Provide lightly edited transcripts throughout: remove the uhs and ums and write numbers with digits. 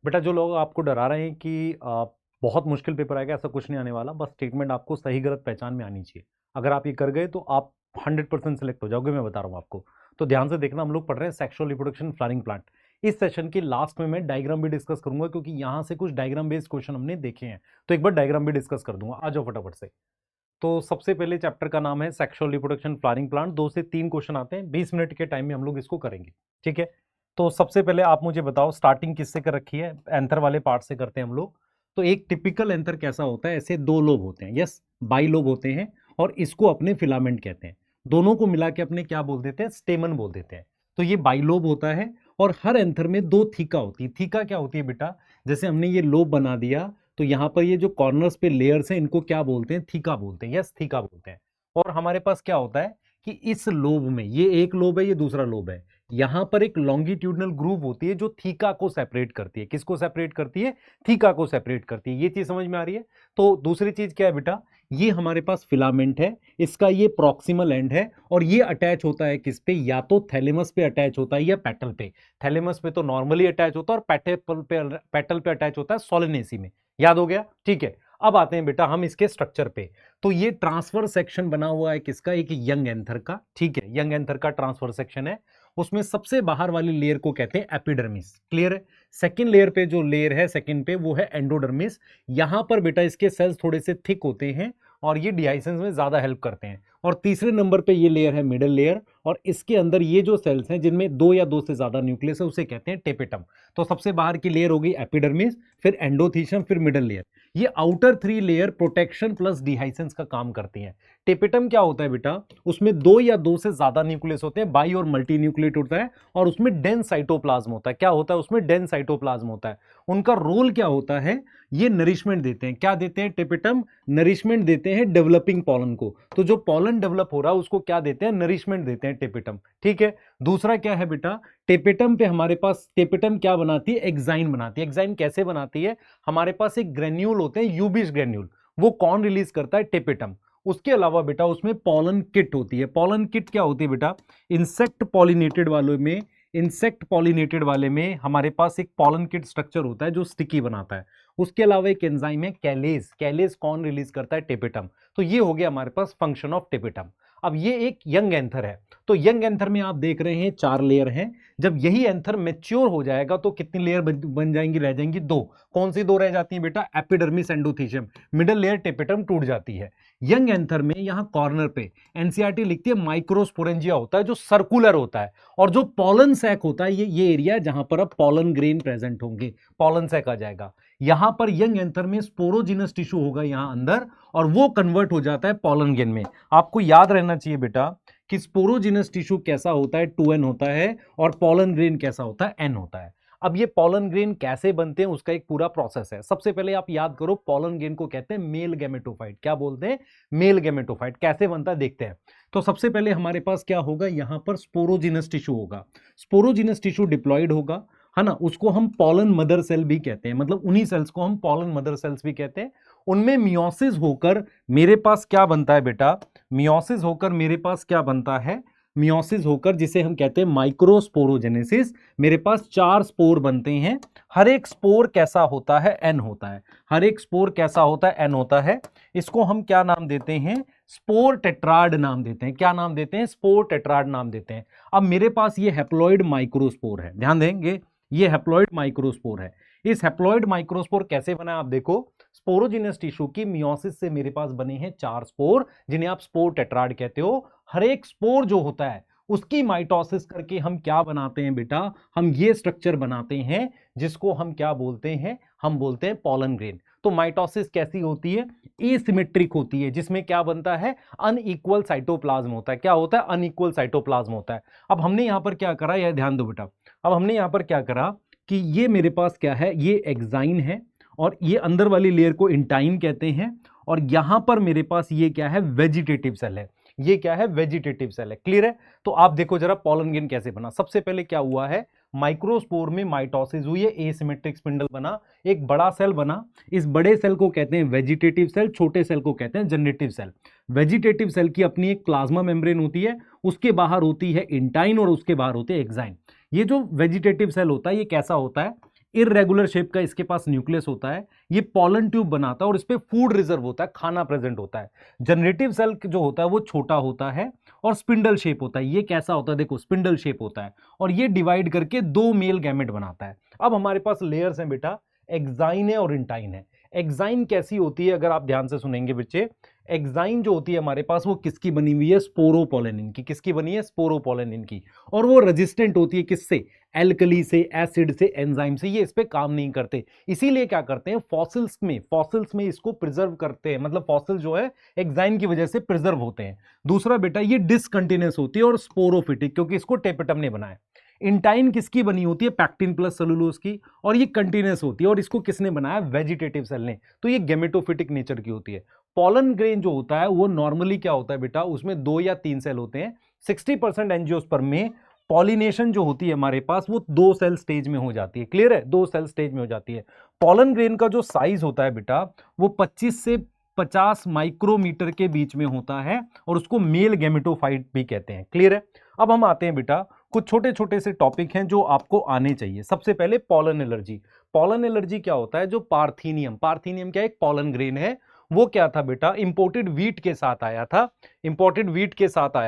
बेटा जो लोग आपको डरा रहे हैं कि बहुत मुश्किल पेपर आएगा, ऐसा कुछ नहीं आने वाला। बस स्टेटमेंट आपको सही गलत पहचान में आनी चाहिए। अगर आप ये कर गए तो आप 100% सेलेक्ट हो जाओगे, मैं बता रहा हूँ आपको। तो ध्यान से देखना, हम लोग पढ़ रहे हैं सेक्सुअल रिप्रोडक्शन फ्लावरिंग प्लांट। इस सेशन के लास्ट में मैं डायग्राम भी डिस्कस करूंगा, क्योंकि यहाँ से कुछ डायग्राम बेस्ड क्वेश्चन हमने देखे हैं, तो एक बार डायग्राम भी डिस्कस कर दूंगा। आ जाओ फटाफट से। तो सबसे पहले चैप्टर का नाम है सेक्सुअल रिप्रोडक्शन फ्लावरिंग प्लांट। 2 से 3 क्वेश्चन आते हैं, 20 मिनट के टाइम में हम लोग इसको करेंगे, ठीक है। तो सबसे पहले आप मुझे बताओ, स्टार्टिंग किससे कर रखी है? एंथर वाले पार्ट से करते हैं हम लोग। तो एक टिपिकल एंथर कैसा होता है? ऐसे 2 लोब होते हैं, यस, बाई लोब होते हैं, और इसको अपने फिलामेंट कहते हैं। दोनों को मिला के अपने क्या बोल देते हैं? स्टेमन बोल देते हैं। तो ये बाई लोब होता है, और हर एंथर में 2 थीका होती है। थीका क्या होती है बेटा? जैसे हमने ये लोब बना दिया, तो यहाँ पर ये जो कॉर्नर्स पे लेयर्स हैं, इनको क्या बोलते हैं? थीका बोलते हैं, यस, थीका बोलते हैं। और हमारे पास क्या होता है कि इस लोब में, ये एक लोब है, ये दूसरा लोब है, यहां पर एक लॉन्गिट्यूडनल ग्रूव होती है जो थीका को सेपरेट करती है। किसको सेपरेट करती है? थीका को सेपरेट करती है। ये चीज समझ में आ रही है? तो दूसरी चीज क्या है बेटा? ये हमारे पास फिलामेंट है, इसका ये प्रॉक्सिमल एंड है, और ये अटैच होता है किस पे? या तो थैलेमस पे अटैच होता है या पेटल पे। थैलेमस पे तो नॉर्मली अटैच होता है, और पेटल पे अटैच होता है सोलेनेसी में। याद हो गया? ठीक है। अब आते हैं बेटा हम इसके स्ट्रक्चर पे। तो ये ट्रांसफर सेक्शन बना हुआ है किसका? एक यंग एंथर का, ठीक है। यंग एंथर का ट्रांसफर सेक्शन है। उसमें सबसे बाहर वाली लेयर को कहते हैं एपिडर्मिस, क्लियर है। सेकंड लेयर पे जो लेयर है सेकंड पे, वो है एंडोडर्मिस। यहां पर बेटा इसके सेल्स थोड़े से थिक होते हैं, और ये डिहाइसेंस में ज्यादा हेल्प करते हैं। और तीसरे नंबर पे ये लेयर है मिडल लेयर, और इसके अंदर ये जो सेल्स हैं जिनमें 2 या 2 से ज्यादा न्यूक्लियस है, उसे कहते हैं टेपेटम। तो सबसे बाहर की लेयर होगी एपिडर्मिस, फिर एंडोथीशियम, फिर मिडल लेयर। ये आउटर 3 लेयर प्रोटेक्शन प्लस डिहाइसेंस का काम करती हैं। टेपेटम क्या होता है बेटा? उसमें 2 या 2 से ज्यादा न्यूक्लियस होते हैं, बाई और मल्टी न्यूक्लिएट होता है, और उसमें डेंस साइटोप्लाज्म होता है। क्या होता है उसमें? डेंस साइटोप्लाज्म होता है। उनका रोल क्या होता है? ये नरिशमेंट देते हैं। क्या देते हैं टेपेटम? नरिशमेंट देते हैं डेवलपिंग पॉलन को। तो जो पॉलन डेवलप हो रहा है उसको क्या देते हैं? नरिशमेंट देते हैं टेपेटम, ठीक है। दूसरा क्या है बेटा? टेपेटम पे हमारे पास, टेपेटम क्या बनाती है? एक्साइन बनाती है। एक्साइन कैसे बनाती है? हमारे पास एक ग्रेन्यूल होते हैं, यूबिस ग्रेन्यूल, वो कौन रिलीज करता है? टेपेटम। उसके अलावा बेटा उसमें पॉलन किट होती है। पॉलन किट क्या होती है बेटा? इंसेक्ट पॉलिनेटेड वालों में, इंसेक्ट पॉलिनेटेड वाले में हमारे पास एक पॉलन किट स्ट्रक्चर होता है जो स्टिकी बनाता है। उसके अलावा एक एंजाइम है कैलेज। कैलेज कौन रिलीज करता है? टेपेटम। तो ये हो गया हमारे पास फंक्शन ऑफ टेपेटम। अब ये एक यंग एंथर है। तो यंग एंथर में आप देख रहे हैं 4 लेयर हैं। जब यही एंथर मैच्योर हो जाएगा तो कितनी लेयर बन जाएंगी? रह जाएंगी 2। कौन सी 2 रह जाती हैं बेटा? Epidermis, endothecium. Middle layer tapetum टूट जाती है। यंग एंथर में यहां कॉर्नर पे एनसीईआरटी लिखती है माइक्रोस्पोरेंजिया होता है, जो सर्कुलर होता है, और जो पॉलन सैक होता है, ये एरिया जहां पर अब पॉलन ग्रेन प्रेजेंट होंगे, पॉलन सैक आ जाएगा। यहां पर यंग एंथर में स्पोरोजिनस टिश्यू होगा यहां अंदर, और वो कन्वर्ट हो जाता है पॉलन ग्रेन में। आपको याद रहना चाहिए बेटा कि स्पोरोजिनस टिश्यू कैसा होता है? 2n होता है, और पॉलन ग्रेन कैसा होता है? n होता है। अब ये पॉलन ग्रेन कैसे बनते हैं उसका एक पूरा प्रोसेस है। सबसे पहले आप याद करो, पॉलन ग्रेन को कहते हैं मेल गैमेटोफाइट। क्या बोलते हैं? Male gametophyte. कैसे बनता है देखते हैं। तो सबसे पहले हमारे पास क्या होगा? यहां पर स्पोरोजिनस टिश्यू होगा। स्पोरोजिनस टिश्यू डिप्लॉयड होगा, है ना। उसको हम पॉलन मदर सेल भी कहते हैं, मतलब उन्हीं सेल्स को हम पॉलन मदर सेल्स भी कहते हैं। उनमें मियोसिस होकर मेरे पास क्या बनता है बेटा? मियोसिस होकर मेरे पास क्या बनता है? मियोसिस होकर, जिसे हम कहते हैं माइक्रोस्पोरोजेनेसिस, मेरे पास 4 स्पोर बनते हैं। हर एक स्पोर कैसा होता है? एन होता है। हर एक स्पोर कैसा होता है? एन होता है। इसको हम क्या नाम देते हैं? स्पोर टेट्राड नाम देते हैं। क्या नाम देते हैं? स्पोर टेट्राड नाम देते हैं। अब मेरे पास ये हैप्लॉइड माइक्रोस्पोर है, ध्यान देंगे, ये हैप्लॉइड माइक्रोस्पोर है। इस हैप्लॉइड माइक्रोस्पोर कैसे बना? आप देखो, स्पोरोजिनस टिश्यू की मियोसिस से मेरे पास बने हैं 4 स्पोर, जिन्हें आप स्पोर टेट्राड कहते हो। हर एक स्पोर जो होता है उसकी माइटोसिस करके हम क्या बनाते हैं बेटा? हम ये स्ट्रक्चर बनाते हैं जिसको हम क्या बोलते हैं? हम बोलते हैं पॉलन ग्रेन। तो माइटोसिस कैसी होती है? एसिमेट्रिक होती है, जिसमें क्या बनता है? अनइक्वल साइटोप्लाज्म होता है। क्या होता है? अनइक्वल साइटोप्लाज्म होता है। अब हमने यहां पर क्या करा, यह ध्यान दो बेटा। अब हमने यहां पर क्या करा कि ये मेरे पास क्या है? ये एक्साइन है, और ये अंदर वाली लेयर को इंटाइन कहते हैं, और यहां पर मेरे पास ये क्या है? वेजिटेटिव सेल है। ये क्या है? वेजिटेटिव सेल है। क्लियर है? तो आप देखो जरा पॉलन ग्रेन कैसे बना। सबसे पहले क्या हुआ है? माइक्रोस्पोर में माइटोसिस हुई है, एसिमेट्रिक स्पिंडल बना, एक बड़ा सेल बना। इस बड़े सेल को कहते हैं वेजिटेटिव सेल, छोटे सेल को कहते हैं जनरेटिव सेल। वेजिटेटिव सेल की अपनी एक प्लाज्मा मेम्ब्रेन होती है, उसके बाहर होती है इंटाइन, और उसके बाहर होते हैं एक्साइन। ये जो वेजिटेटिव सेल होता है ये कैसा होता है? इररेगुलर शेप का इसके पास न्यूक्लियस होता है, ये पॉलन ट्यूब बनाता है और इस पे फूड रिजर्व होता है, खाना प्रेजेंट होता है। जनरेटिव सेल जो होता है वो छोटा होता है और स्पिंडल शेप होता है। ये कैसा होता है, देखो स्पिंडल शेप होता है और ये डिवाइड करके 2 मेल गैमेट बनाता है। अब हमारे पास लेयर्स हैं बेटा, एक्साइन है और इंटाइन है। एक्साइन कैसी होती है, अगर आप ध्यान से सुनेंगे बच्चे, एक्साइन जो होती है हमारे पास वो किसकी बनी हुई है, स्पोरोपोलेनिन की। किसकी बनी है, स्पोरोपोलेनिन की। और वो रेजिस्टेंट होती है किससे, एल्कली से, एसिड से, एंजाइम से। ये इस पे काम नहीं करते, इसीलिए क्या करते हैं, फॉसिल्स में इसको प्रिजर्व करते हैं, मतलब फॉसिल जो है एक्साइन की वजह से प्रिजर्व होते हैं। दूसरा बेटा ये डिसकंटिन्यूअस होती है और स्पोरोफिटिक, क्योंकि इसको टेपेटम ने बनाया। इंटाइन किसकी बनी होती है, पैक्टिन प्लस सेलुलोज की, और ये कंटिन्यूअस होती है और इसको किसने बनाया, वेजिटेटिव सेल ने, तो ये गेमेटोफिटिक नेचर की होती है। पॉलन ग्रेन जो होता है वो नॉर्मली क्या होता है बेटा, उसमें 2 या 3 सेल होते हैं। 60% एंजियोस्पर्म में पॉलिनेशन जो होती है हमारे पास वो 2 सेल स्टेज में हो जाती है। क्लियर है, 2 सेल स्टेज में हो जाती है। पॉलन ग्रेन का जो साइज होता है बेटा वो 25 से 50 माइक्रोमीटर के बीच में होता है और उसको मेल गैमेटोफाइट भी कहते हैं। क्लियर है। अब हम आते हैं बेटा, कुछ छोटे छोटे से टॉपिक हैं जो आपको आने चाहिए। सबसे पहले पॉलन एलर्जी। पॉलन एलर्जी क्या होता है, जो पार्थीनियम क्या एक पॉलन ग्रेन है, वो क्या था बेटा, इंपोर्टेड वीट के साथ आया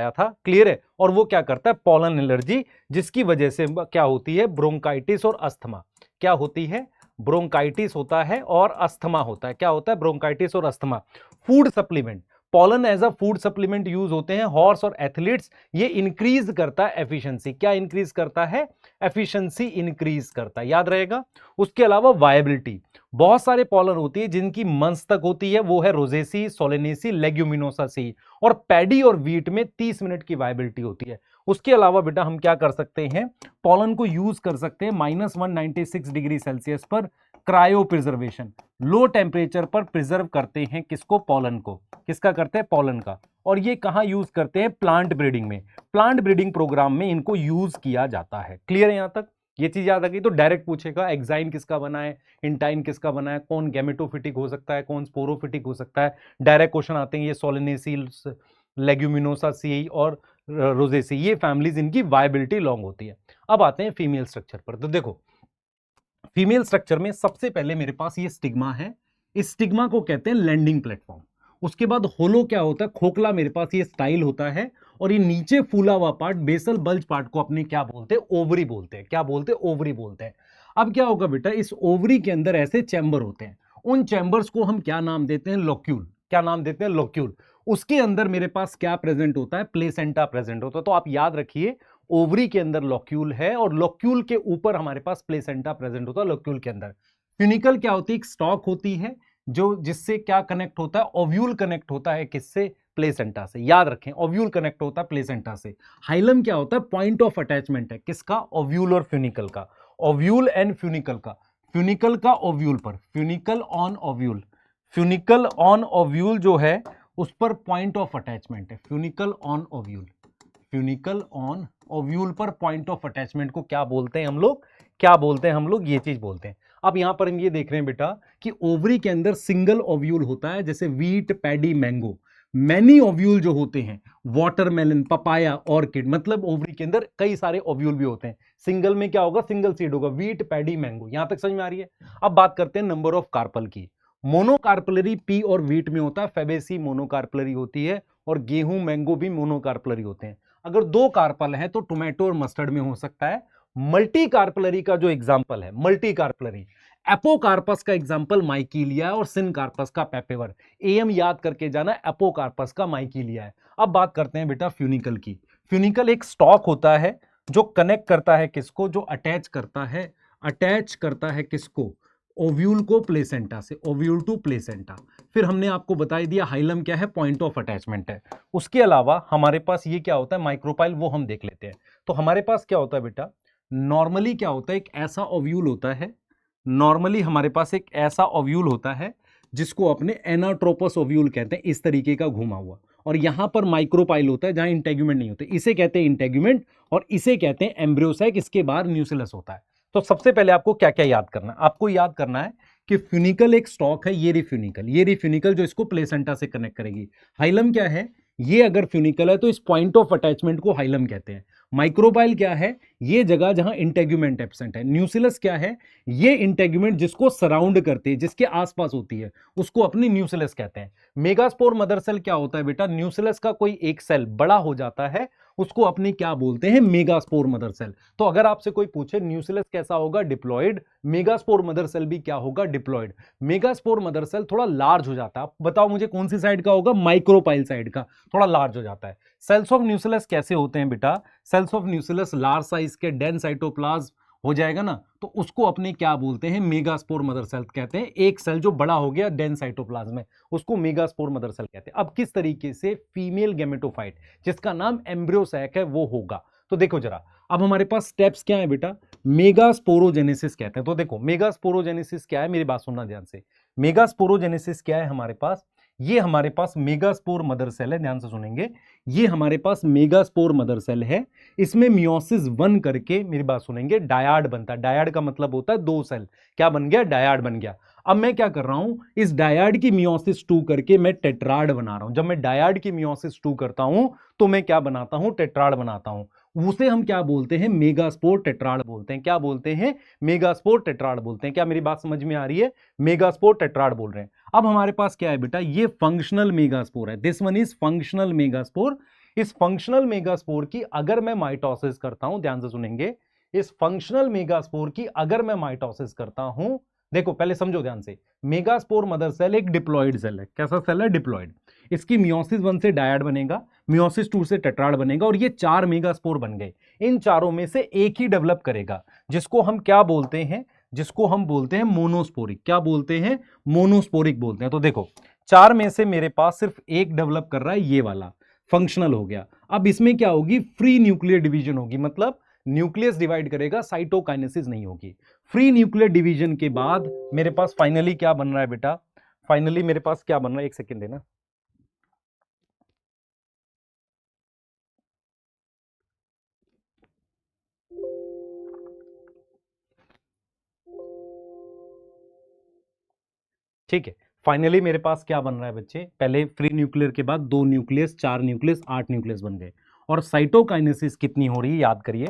था, क्लियर है। और वो क्या करता है, पॉलन एलर्जी, जिसकी वजह से क्या होती है, ब्रोंकाइटिस और अस्थमा। क्या होती है, ब्रोंकाइटिस होता है और अस्थमा होता है। क्या होता है, ब्रोंकाइटिस और asthma. Food supplement, pollen as a food supplement use होते हैं हॉर्स और एथलीट्स। ये इंक्रीज करता है एफिशिएंसी। क्या इंक्रीज करता है, एफिशिएंसी इंक्रीज करता है, याद रहेगा। उसके अलावा वायबिलिटी, बहुत सारे पॉलन होती है जिनकी मंस तक होती है, वो है रोजेसी, सोलेनेसी, लेग्यूमिनोसासी। और पैडी और वीट में 30 मिनट की वायबिलिटी होती है। उसके अलावा बेटा हम क्या कर सकते हैं, पॉलन को यूज कर सकते हैं -196 डिग्री सेल्सियस पर क्रायो प्रिजर्वेशन, लो टेम्परेचर पर प्रिजर्व करते हैं किसको, पॉलन को। किसका करते हैं, पॉलन का। और ये कहां यूज करते हैं, प्लांट ब्रीडिंग में, प्लांट ब्रीडिंग प्रोग्राम में इनको यूज किया जाता है। क्लियर है, यहां तक ये चीज याद आ गई। तो डायरेक्ट पूछेगा एक्साइन किसका बना है, इंटाइन किसका बना है, कौन गैमेटोफिटिक हो सकता है, कौन स्पोरोफिटिक हो सकता है। डायरेक्ट क्वेश्चन आते हैं, ये सोलेनेसी, लेग्यूमिनोसासी और रोजेसी, ये फैमिलीज, इनकी वायबिलिटी लॉन्ग होती है। अब आते हैं फीमेल स्ट्रक्चर पर। तो देखो फीमेल स्ट्रक्चर में सबसे पहले मेरे पास ये स्टिग्मा है, इस स्टिग्मा को कहते हैं लैंडिंग प्लेटफॉर्म। उसके बाद होलो क्या होता है, खोखला, मेरे पास ये स्टाइल होता है। और ये नीचे फूला हुआ पार्ट, बेसल बल्ज पार्ट को अपने क्या बोलते हैं, ओवरी बोलते हैं। क्या बोलते हैं, ओवरी बोलते हैं। अब क्या होगा बेटा, इस ओवरी के अंदर ऐसे चैम्बर होते हैं, उन चैम्बर्स को हम क्या नाम देते हैं, लोक्यूल। क्या नाम देते हैं, लोक्यूल। उसके अंदर मेरे पास क्या प्रेजेंट होता है, प्लेसेंटा प्रेजेंट होता है। तो आप याद रखिए, ओवरी के अंदर लोक्यूल है और लोक्यूल के ऊपर हमारे पास प्लेसेंटा प्रेजेंट होता है, लोक्यूल के अंदर। फ्यूनिकल क्या होती है, एक स्टॉक होती है जो, जिससे क्या कनेक्ट होता है, ओव्यूल कनेक्ट होता है किससे, प्लेसेंटा से। याद रखें, ओव्यूल कनेक्ट होता है प्लेसेंटा से। हाइलम क्या होता है, पॉइंट ऑफ अटैचमेंट है किसका, ओव्यूल और फ्यूनिकल का। ओव्यूल एंड फ्यूनिकल का, फ्यूनिकल का ओव्यूल पर, funicle on ovule, funicle on ovule जो है उस पर पॉइंट ऑफ अटैचमेंट है, funicle on ovule. Funicle on ovule पर पॉइंट ऑफ अटैचमेंट को क्या बोलते हैं हम लोग, क्या बोलते हैं हम लोग, ये चीज बोलते हैं। अब यहां पर हम ये देख रहे हैं बेटा कि ओवरी के अंदर सिंगल ओव्यूल होता है, जैसे wheat, paddy, mango. Many ovule जो होते हैं, वाटरमेलन, पपाया, ऑर्किड, मतलब ओवरी के अंदर कई सारे ओव्यूल भी होते हैं। सिंगल में क्या होगा, सिंगल सीड होगा, वीट, पैडी, मैंगो। यहां तक समझ में आ रही है। अब बात करते हैं नंबर ऑफ कार्पल की। मोनोकार्पलरी पी और वीट में होता है, फेबेसी मोनोकार्पलरी होती है, और गेहूं, मैंगो भी मोनोकार्पलरी होते हैं। अगर 2 कार्पल है तो टोमेटो और मस्टर्ड में हो सकता है। मल्टी कार्पलरी का जो एग्जांपल है, मल्टी कार्पलरी, एपोकार्पस का एग्जांपल माइकीलिया और सिनकार्पस का पेपेवर। एम याद करके जाना, एपोकार्पस का माइकीलिया है। अब बात करते हैं बेटा फ्यूनिकल की। फ्यूनिकल एक स्टॉक होता है जो कनेक्ट करता है किसको, जो अटैच करता है किसको, ओव्यूल को प्लेसेंटा से, ओव्यूल टू प्लेसेंटा। फिर हमने आपको बता दिया हाइलम क्या है, पॉइंट ऑफ अटैचमेंट है। उसके अलावा हमारे पास ये क्या होता है, माइक्रोपाइल, वो हम देख लेते हैं। तो हमारे पास क्या होता है बेटा, नॉर्मली क्या होता है, एक ऐसा ओव्यूल होता है, नॉर्मली हमारे पास एक ऐसा ओव्यूल होता है जिसको अपने एनाट्रोपस ओव्यूल कहते हैं, इस तरीके का घुमा हुआ। और यहां पर माइक्रोपाइल होता है जहां इंटेग्यूमेंट नहीं होते, इसे कहते हैं इंटेग्यूमेंट, और इसे कहते हैं एम्ब्रियोसाइक। इसके बाद न्यूसिलस होता है। तो सबसे पहले आपको क्या क्या याद करना है, आपको याद करना है कि फ्यूनिकल एक स्टॉक है, ये रिफ्यूनिकल जो इसको प्लेसेंटा से कनेक्ट करेगी। हाइलम क्या है, ये अगर फ्यूनिकल है तो इस पॉइंट ऑफ अटैचमेंट को हाइलम कहते हैं। माइक्रोपाइल क्या है? ये जगह जहां इंटेग्यूमेंट एब्सेंट है। न्यूक्लियस क्या है? ये इंटेग्यूमेंट जिसको सराउंड करते हैं, जिसके आसपास होती है, उसको अपनी न्यूक्लियस कहते हैं। मेगास्पोर मदर सेल क्या होता है बेटा? न्यूक्लियस का कोई एक सेल बड़ा हो जाता है, उसको अपनी क्या बोलते हैं? Megaspore mother cell. तो अगर आपसे कोई पूछे न्यूक्लियस कैसा होगा? डिप्लॉइड। मेगास्पोर मदर सेल भी क्या होगा? डिप्लॉइड। मेगास्पोर मदर सेल थोड़ा लार्ज हो जाता है। बताओ मुझे कौन सी साइड का होगा? माइक्रोपाइल साइड का, थोड़ा लार्ज हो जाता है। सेल्स ऑफ न्यूक्लियस कैसे होते हैं बेटा? Cells of nucleus large size के डेंस साइटोप्लाज्म हो जाएगा ना, तो उसको अपने क्या बोलते हैं? मेगास्पोर मदर सेल कहते हैं। एक सेल जो बड़ा हो गया डेंस साइटोप्लाज्म में, उसको मेगास्पोर मदर सेल कहते हैं। अब किस तरीके से फीमेल गेमेटोफाइट जिसका नाम एम्ब्रियो सैक है वो होगा, तो देखो जरा, अब हमारे पास स्टेप्स क्या है बेटा? मेगास्पोरोजेनेसिस कहते हैं। तो देखो मेगास्पोरोजेनेसिस क्या है, मेरी बात सुनना ध्यान से। मेगास्पोरोजेनेसिस क्या है हमारे पास? ये हमारे पास मेगास्पोर मदर सेल है, ध्यान से सुनेंगे। ये हमारे पास मेगास्पोर मदर सेल है। इसमें मियोसिस 1 करके, मेरी बात सुनेंगे, डायाड बनता है। डायाड का मतलब होता है दो सेल। क्या बन गया? डायाड बन गया। अब मैं क्या कर रहा हूं? इस डायाड की मियोसिस 2 करके मैं टेट्राड बना रहा हूं। जब मैं डायाड की मियोसिस 2 करता हूं तो मैं क्या बनाता हूं? टेट्राड बनाता हूं। उसे हम क्या बोलते हैं? मेगास्पोर टेट्राड बोलते हैं। क्या बोलते हैं? मेगास्पोर टेट्राड बोलते हैं। क्या मेरी बात समझ में आ रही है? मेगास्पोर टेट्राड बोल रहे हैं। अब हमारे पास क्या है बेटा? ये फंक्शनल मेगास्पोर है। This one is functional megaspore. इस फंक्शनल मेगास्पोर की अगर मैं माइटोसिस करता हूं, ध्यान से सुनेंगे, इस फंक्शनल मेगास्पोर की अगर मैं माइटोसिस करता हूं, देखो पहले समझो ध्यान से। मेगास्पोर मदर सेल एक डिप्लॉइड सेल है। कैसा सेल है? डिप्लॉइड। इसकी मियोसिस 1 से डायड बनेगा, मियोसिस 2 से टेट्राड बनेगा, और ये 4 मेगास्पोर बन गए। इन चारों में से एक ही डेवलप करेगा, जिसको हम क्या बोलते हैं? जिसको हम बोलते हैं मोनोस्पोरिक। क्या बोलते हैं? मोनोस्पोरिक बोलते हैं। तो देखो, 4 में से मेरे पास सिर्फ एक डेवलप कर रहा है, ये वाला फंक्शनल हो गया। अब इसमें क्या होगी? फ्री न्यूक्लियर डिवीजन होगी, मतलब न्यूक्लियस डिवाइड करेगा, साइटोकाइनेसिस नहीं होगी। फ्री न्यूक्लियर डिवीजन के बाद मेरे पास फाइनली क्या बन रहा है बेटा? फाइनली मेरे पास क्या बन रहा है? एक सेकेंड देना। ठीक है, फाइनली मेरे पास क्या बन रहा है बच्चे? पहले फ्री न्यूक्लियर के बाद 2 न्यूक्लियस, 4 न्यूक्लियस, 8 न्यूक्लियस बन गए। और साइटोकाइनेसिस कितनी हो रही है? याद करिए,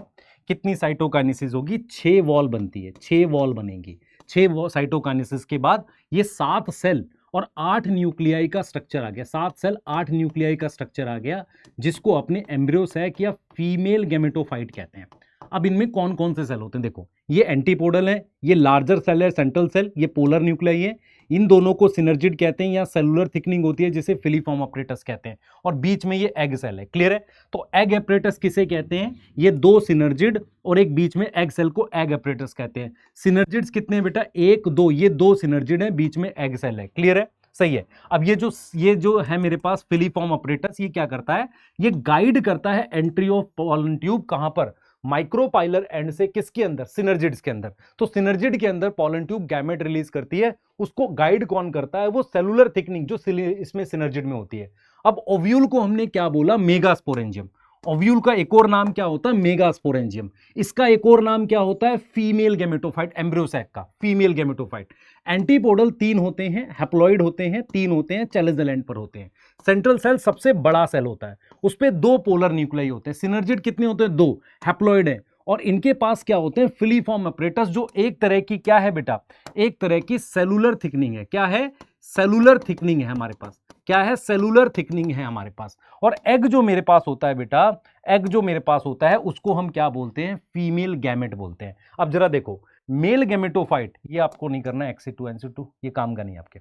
कितनी साइटोकाइनेसिस होगी? 6 वॉल बनती है, 6 वॉल बनेगी। 6 साइटोकाइनेसिस के बाद ये 7 सेल और 8 न्यूक्लियाई का स्ट्रक्चर आ गया। 7 सेल 8 न्यूक्लियाई का स्ट्रक्चर आ गया, जिसको अपने एम्ब्रियो सैक या फीमेल गेमेटोफाइट कहते हैं। अब इनमें कौन कौन से सेल होते हैं? देखो, ये एंटीपोडल है, ये लार्जर सेल है, सेंट्रल सेल, ये पोलर न्यूक्लियाई है। इन दोनों को सिनर्जिड कहते हैं, या सेलुलर थिकनिंग होती है जिसे फिलीफॉर्म अपरेटस कहते हैं। और बीच में ये एग सेल है। क्लियर है? तो एग अपरेटस किसे कहते हैं? ये 2 सिनर्जिड और एक बीच में एग सेल को एग अपरेटस कहते हैं। सिनर्जिड्स कितने हैं बेटा? 1 2, ये 2 सिनर्जिड है, बीच में एग सेल है। क्लियर है? सही है। अब ये जो है मेरे पास फिलीफॉर्म अपरेटस, ये क्या करता है? ये गाइड करता है एंट्री ऑफ पॉलन ट्यूब। कहां पर? माइक्रोपाइलर एंड से, किसके अंदर? सिनर्जिड्स के अंदर। तो सिनर्जिड के अंदर पॉलन ट्यूब गैमेट रिलीज करती है, उसको गाइड कौन करता है? वो सेलुलर थिकनिंग जो इसमें सिनर्जिड में होती है। अब ओव्यूल को हमने क्या बोला? मेगास्पोरेंजियम। ओव्यूल का एक और नाम क्या होता है? मेगास्पोरेंजियम। इसका एक और नाम क्या होता है? फीमेल गेमेटोफाइट, एम्ब्रियो सैक का फीमेल गेमेटोफाइट। एंटीपोडल 3 होते हैं, हैप्लॉइड होते हैं 3 होते हैं, चैलेंजर एंड पर होते हैं। सेंट्रल सेल सबसे बड़ा सेल होता है, उस पे 2 पोलर न्यूक्लियाई होते हैं। सिनर्जिड कितने होते हैं? 2 हैप्लॉइड है। और इनके पास क्या होते हैं? फिलीफॉर्म अपरेटस, जो एक तरह की क्या है बेटा? एक तरह की सेलुलर थिकनिंग है। क्या है? सेलुलर थिकनिंग है हमारे पास। क्या है? सेलुलर थिकनिंग है हमारे पास। और एग जो मेरे पास होता है बेटा, एग जो मेरे पास होता है, उसको हम क्या बोलते हैं? फीमेल गैमेट बोलते हैं। अब जरा देखो, मेल गैमेटोफाइट, ये आपको नहीं करना है, XC2 NC2 ये काम का नहीं आपके।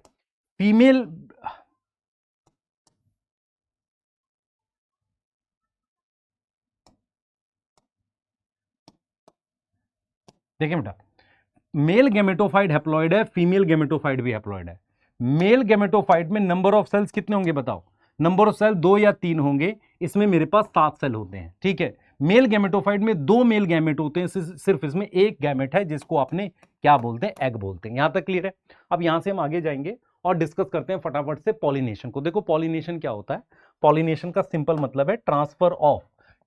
फीमेल, देखिए बेटा, मेल गेमेटोफाइट हैप्लॉइड है, फीमेल गेमेटोफाइट भी हैप्लॉइड है। मेल गेमेटोफाइट में नंबर ऑफ सेल्स कितने होंगे बताओ? नंबर ऑफ सेल 2 या 3 होंगे। इसमें मेरे पास 7 सेल होते हैं। ठीक है, मेल गेमेटोफाइट में 2 मेल गैमेट होते हैं, सिर्फ इसमें एक गैमेट है जिसको आपने क्या बोलते हैं? एग बोलते हैं। यहां तक क्लियर है? अब यहां से हम आगे जाएंगे और डिस्कस करते हैं फटाफट से पॉलिनेशन को। देखो पॉलिनेशन क्या होता है? पॉलिनेशन का सिंपल मतलब है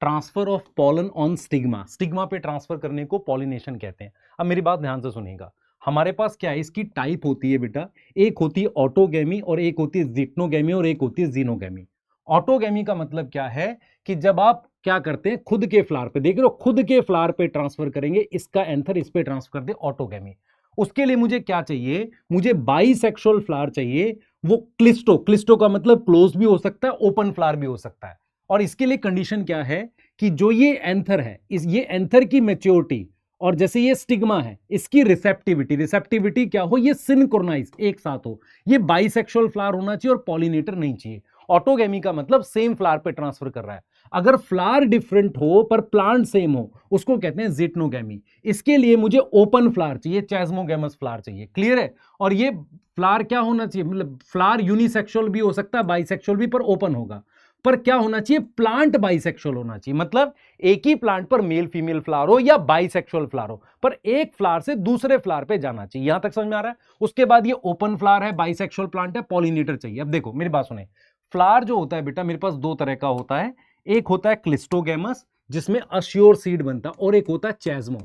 transfer of pollen on stigma. Stigma पे ट्रांसफर करने को पॉलिनेशन कहते हैं। अब मेरी बात ध्यान से सुनिएगा, हमारे पास क्या है? इसकी टाइप होती है बेटा, एक होती है ऑटोगैमी और एक होती है जिक्नोगैमी और एक होती है जीनोगैमी। ऑटोगैमी का मतलब क्या है? कि जब आप क्या करते हैं, खुद के फ्लावर पे, देख रहे हो, खुद के फ्लावर पे ट्रांसफर करेंगे, इसका एंथर इस पे ट्रांसफर कर दे, ऑटोगैमी। उसके लिए मुझे क्या चाहिए, मुझे बाइसेक्सुअल फ्लावर चाहिए, वो क्लिस्टो, क्लिस्टो का मतलब क्लोज भी हो सकता है, ओपन फ्लावर भी हो सकता है। और इसके लिए कंडीशन क्या है कि जो ये एंथर है, ये एंथर की मैच्योरिटी और जैसे ये स्टिग्मा है, इसकी रिसेप्टिविटी, रिसेप्टिविटी क्या हो, ये सिनक्रोनाइज एक साथ हो, ये बाइसेक्सुअल फ्लावर होना चाहिए और पॉलिनेटर नहीं चाहिए। ऑटोगैमी का मतलब सेम फ्लावर पे ट्रांसफर कर रहा है। अगर फ्लावर डिफरेंट हो पर प्लांट सेम हो, उसको कहते हैं जिटनोगैमी। इसके लिए मुझे ओपन फ्लावर चाहिए, चैस्मोगैमस फ्लावर चाहिए, क्लियर है। और ये फ्लावर क्या होना चाहिए, मतलब फ्लावर यूनिसेक्सुअल भी हो सकता है, बाइसेक्सुअल भी, पर ओपन होगा। पर क्या होना चाहिए, प्लांट बाइसेक्सुअल होना चाहिए, मतलब एक ही प्लांट पर मेल फीमेल फ्लावर हो या बाइसेक्सुअल फ्लावर हो, पर एक फ्लावर से दूसरे फ्लावर पे जाना चाहिए। यहां तक समझ में आ रहा है। उसके बाद ये ओपन फ्लावर है, बाइसेक्सुअल प्लांट है, पॉलिनेटर चाहिए। अब देखो मेरी बात सुने, फ्लावर जो होता है बेटा मेरे पास दो तरह का होता है, एक होता है क्लिस्टोगैमस जिसमें अश्योर सीड बनता है, और एक होता है चैस्मो।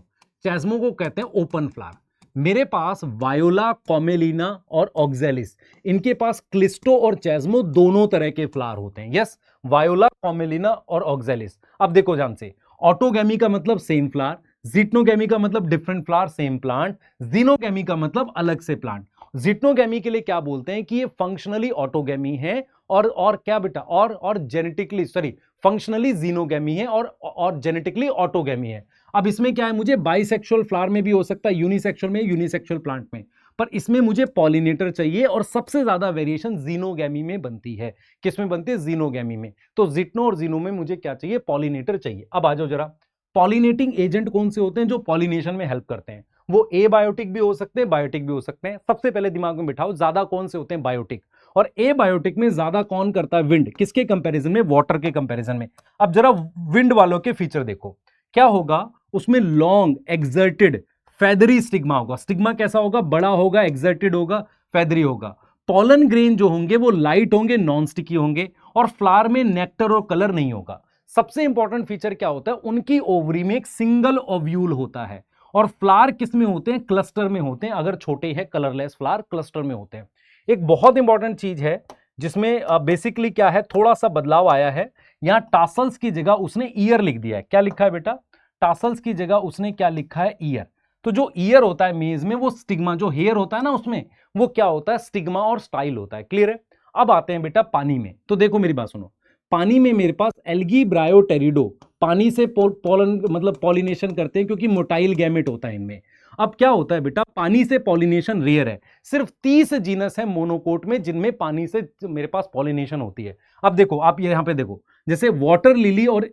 चैस्मो को कहते हैं ओपन फ्लावर। मेरे पास वायोला, कॉमेलिना और ऑक्जेलिस, इनके पास क्लिस्टो और चैस्मो दोनों तरह के फ्लावर होते हैं। यस, वायोला, कॉमेलिना और ऑक्जेलिस। अब देखो ध्यान से, ऑटोगैमी का मतलब सेम फ्लावर, जिटनोगैमी का मतलब different flower same plant, xenogamy का मतलब अलग से प्लांट। जिटनोगैमी के लिए क्या बोलते हैं कि ये फंक्शनली ऑटोगैमी है, और क्या बेटा, और जेनेटिकली, सॉरी, फंक्शनली जीनोगैमी है, और जेनेटिकली ऑटोगैमी है। अब इसमें क्या है, मुझे बाइसेक्सुअल फ्लावर में भी हो सकता है, यूनिसेक्सुअल में, यूनिसेक्सुअल प्लांट में, पर इसमें मुझे पॉलिनेटर चाहिए, और सबसे ज्यादा वेरिएशन जीनोगैमी में बनती है। किसमें बनती है, जीनोगैमी में। तो जिटनो और जीनो में मुझे क्या चाहिए, पॉलिनेटर चाहिए। अब आ जाओ जरा, पॉलिनेटिंग एजेंट कौन से होते हैं जो पॉलिनेशन में हेल्प करते हैं, वो एबायोटिक भी हो सकते हैं, बायोटिक भी हो सकते हैं। सबसे पहले दिमाग में बिठाओ, ज्यादा कौन से होते हैं, बायोटिक। और एबायोटिक में ज्यादा कौन करता है, विंड। किसके कंपैरिजन में, वाटर के कंपैरिजन में। अब जरा विंड वालों के फीचर देखो, क्या होगा उसमें, लॉन्ग एक्सर्टेड फेदरी स्टिग्मा होगा। स्टिग्मा कैसा होगा, बड़ा होगा, एक्सर्टेड होगा, फेदरी होगा। पॉलन ग्रेन जो होंगे वो लाइट होंगे, नॉन स्टिकी होंगे, और फ्लावर में नेक्टर और कलर नहीं होगा। सबसे इंपॉर्टेंट फीचर क्या होता है, उनकी ओवरी में एक सिंगल ओव्यूल होता है, और फ्लावर किस में होते हैं, क्लस्टर में होते हैं। अगर छोटे हैं कलरलेस फ्लावर क्लस्टर में होते हैं। एक बहुत इंपॉर्टेंट चीज है जिसमें बेसिकली क्या है, थोड़ा सा बदलाव आया है। यहां टासल्स की जगह उसने ईयर लिख दिया है। क्या लिखा है बेटा, टासल्स की जगह उसने क्या लिखा है, ईयर। तो जो ईयर होता है मेज में, वो स्टिग्मा, जो हेयर होता है ना उसमें, वो क्या होता है, स्टिग्मा और स्टाइल होता है। क्लियर है। अब आते हैं बेटा पानी में। तो देखो मेरी बात सुनो, पानी में मेरे पास एल्गी ब्रायोटेरिडो, पानी से पोलन मतलब पॉलिनेशन करते हैं, क्योंकि मोटाइल गैमेट होता है इनमें। अब क्या होता है बेटा, पानी से पॉलिनेशन रेयर है, सिर्फ 30 जीनस है मोनोकोट में जिनमें पानी से मेरे पास पॉलिनेशन होती है। अब देखो आप यहां पे देखो, जैसे वाटर लिली और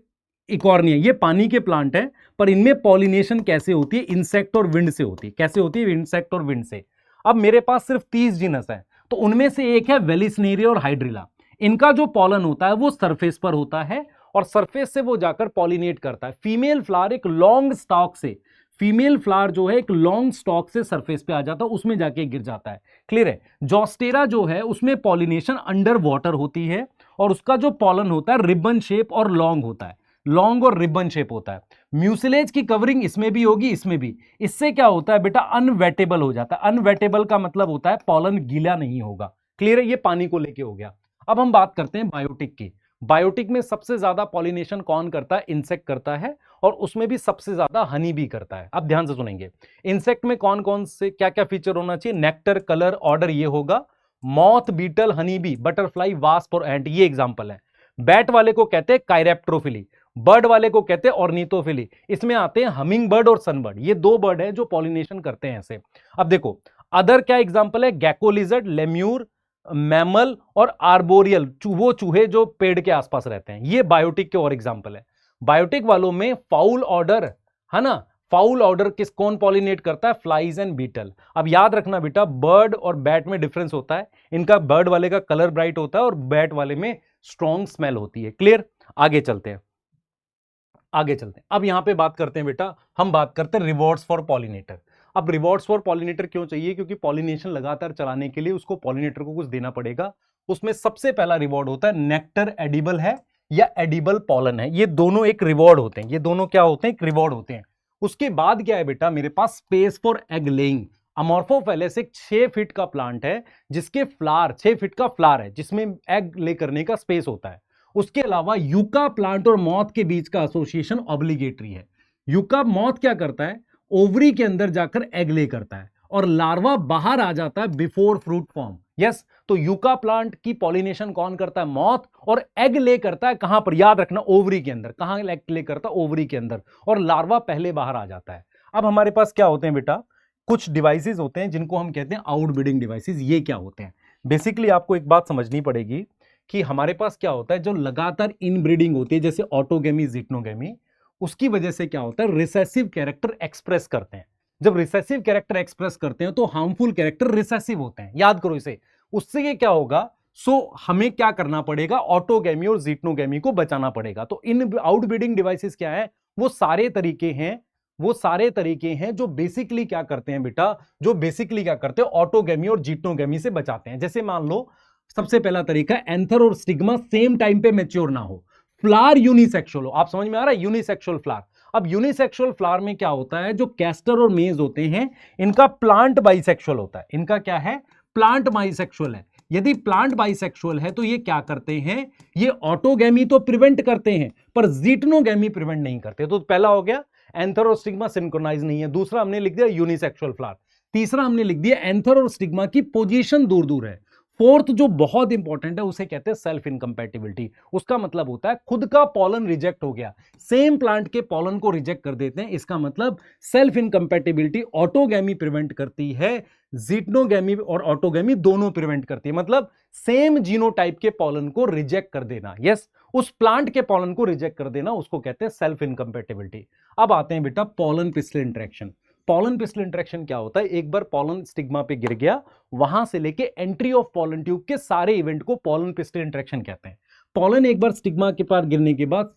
इकॉर्निया, ये पानी के प्लांट है, पर इनमें पॉलिनेशन कैसे होती है, इंसेक्ट और विंड से होती है। कैसे होती है, इंसेक्ट और विंड से। अब मेरे पास सिर्फ 30 जीनस है, तो उनमें से एक है वेलिस्नेरिया और हाइड्रिला। इनका जो पॉलन होता है वो सरफेस पर होता है, और सरफेस से वो जाकर पॉलिनेट करता है। फीमेल फ्लावर एक लॉन्ग स्टॉक से, फीमेल फ्लावर जो है एक लॉन्ग स्टॉक से सरफेस पे आ जाता है, उसमें जाके गिर जाता है। क्लियर है। जॉस्टेरा जो है उसमें पॉलिनेशन अंडर वाटर होती है, और उसका जो पॉलन होता है रिबन शेप और लॉन्ग होता है, लॉन्ग और रिबन शेप होता है। म्यूसिलेज की कवरिंग इसमें भी होगी, इसमें भी। इससे क्या होता है बेटा, अनवेटेबल हो जाता है। अनवेटेबल का मतलब होता है पॉलन गीला नहीं होगा। क्लियर है, ये पानी को लेके हो गया। अब हम बात करते हैं बायोटिक की। बायोटिक में सबसे ज्यादा पॉलिनेशन कौन करता है, इंसेक्ट करता है, और उसमें भी सबसे ज्यादा हनी भी करता है। अब ध्यान से सुनेंगे, इंसेक्ट में कौन कौन से क्या क्या फीचर होना चाहिए, नेक्टर, कलर, ऑर्डर, ये होगा। Moth, beetle, honey bee, butterfly, wasp और एंट, ये एग्जांपल है। बैट वाले को कहते हैं कायरेप्ट्रोफिली, बर्ड वाले को कहते हैं ऑर्निथोफिली। इसमें आते हैं हमिंग बर्ड और सनबर्ड, ये दो बर्ड है जो पॉलिनेशन करते हैं ऐसे। अब देखो अदर क्या एग्जांपल है, गैको लिजर्ड, लेम्यूर, मैमल और आर्बोरियल, वो चूहे जो पेड़ के आसपास रहते हैं, ये बायोटिक के और एग्जांपल है। बायोटिक वालों में फाउल ऑर्डर है ना, फाउल ऑर्डर किस कौन पॉलिनेट करता है, फ्लाइज एंड बीटल। अब याद रखना बेटा, बर्ड और बैट में डिफरेंस होता है। इनका बर्ड वाले का कलर ब्राइट होता है और बैट वाले में स्ट्रॉन्ग स्मेल होती है। क्लियर। आगे चलते हैं, आगे चलते हैं। अब यहां पे बात करते हैं बेटा, हम बात करते हैं रिवॉर्ड्स फॉर पॉलिनेटर। अब रिवॉर्ड्स फॉर पॉलिनेटर क्यों चाहिए, क्योंकि पॉलिनेशन लगातार चलाने के लिए उसको पॉलिनेटर को कुछ देना पड़ेगा। उसमें सबसे पहला रिवॉर्ड होता है नेक्टर एडिबल है या एडिबल पॉलन है, ये दोनों एक रिवॉर्ड होते हैं। ये दोनों क्या होते हैं, एक रिवॉर्ड होते हैं। उसके बाद क्या है बेटा, मेरे पास स्पेस फॉर एग लेइंग। अमोर्फोफेलिस एक 6 फीट का प्लांट है जिसके फ्लावर 6 फीट का फ्लावर है, जिसमें एग ले करने का स्पेस होता है। उसके अलावा यूका प्लांट और मॉथ के बीच का एसोसिएशन ऑब्लिगेटरी है। यूका मॉथ क्या करता है, ओवरी के अंदर जाकर एग ले करता है और लार्वा बाहर आ जाता है बिफोर फ्रूट फॉर्म। यस, तो यूका प्लांट की पॉलिनेशन कौन करता है, मॉथ, और एग ले करता है कहां पर, याद रखना ओवरी के अंदर। कहां एग ले करता है, ओवरी के अंदर, और लार्वा पहले बाहर आ जाता है। अब हमारे पास क्या होते हैं बेटा, कुछ डिवाइसेस होते हैं जिनको हम कहते हैं आउटब्रीडिंग डिवाइसेस। ये क्या होते हैं, बेसिकली आपको एक बात समझनी पड़ेगी कि हमारे पास क्या होता है, जो लगातार इनब्रीडिंग होती है जैसे ऑटोगेमी, जिटनोगेमी, उसकी वजह से क्या होता है, रिसेसिव कैरेक्टर एक्सप्रेस करते हैं। जब रिसेसिव कैरेक्टर एक्सप्रेस करते हैं तो हार्मफुल कैरेक्टर रिसेसिव होते हैं, याद करो इसे। उससे ये क्या होगा, हमें क्या करना पड़ेगा, ऑटोगेमी और जिटनोगेमी को बचाना पड़ेगा। तो इन आउटब्रीडिंग डिवाइसेस क्या है, वो सारे तरीके हैं जो बेसिकली क्या करते हैं बेटा, जो बेसिकली क्या करते हैं, ऑटोगेमी और जिटनोगेमी से बचाते हैं। जैसे मान लो सबसे पहला तरीका, एंथर और स्टिग्मा सेम टाइम पे मैच्योर ना हो, फ्लावर यूनिसेक्सुअल हो। आप समझ में आ रहा है, यूनिसेक्सुअल फ्लावर। अब यूनिसेक्सुअल फ्लावर में क्या होता है, जो कैस्टर और मेज होते हैं इनका प्लांट बाइसेक्सुअल होता है। इनका क्या है, प्लांट बाइसेक्सुअल है। यदि प्लांट बाइसेक्सुअल है तो ये क्या करते हैं, ये ऑटोगेमी तो प्रिवेंट करते हैं पर जिटनोगेमी प्रिवेंट नहीं करते। तो पहला हो गया एंथर और स्टिग्मा सिंक्रोनाइज नहीं है। दूसरा हमने लिख दिया यूनिसेक्सुअल फ्लावर। तीसरा हमने लिख दिया एंथर और स्टिग्मा की पोजीशन दूर दूर है। फोर्थ जो बहुत इंपॉर्टेंट है उसे कहते हैं सेल्फ इनकम्पैटिबिलिटी। उसका मतलब होता है खुद का पॉलन रिजेक्ट हो गया, सेम प्लांट के पॉलन को रिजेक्ट कर देते हैं। इसका मतलब सेल्फ इनकम्पैटिबिलिटी ऑटोगेमी प्रिवेंट करती है, जिटनोगेमी और ऑटोगेमी दोनों प्रिवेंट करती है। मतलब सेम जीनोटाइप के पॉलन को रिजेक्ट कर देना, यस, उस प्लांट के पॉलन को रिजेक्ट कर देना, उसको कहते हैं सेल्फ इनकम्पैटिबिलिटी। अब आते हैं बेटा pollen pistol interaction. Pollen pistol interaction क्या होता है, एक बार पॉलन स्टिग्मा पे गिर गया, वहां से लेके एंट्री ऑफ पॉलन ट्यूब के सारे इवेंट को पॉलन पिस्टल इंटरेक्शन कहते हैं। पॉलन एक बार स्टिग्मा के पार गिरने के बाद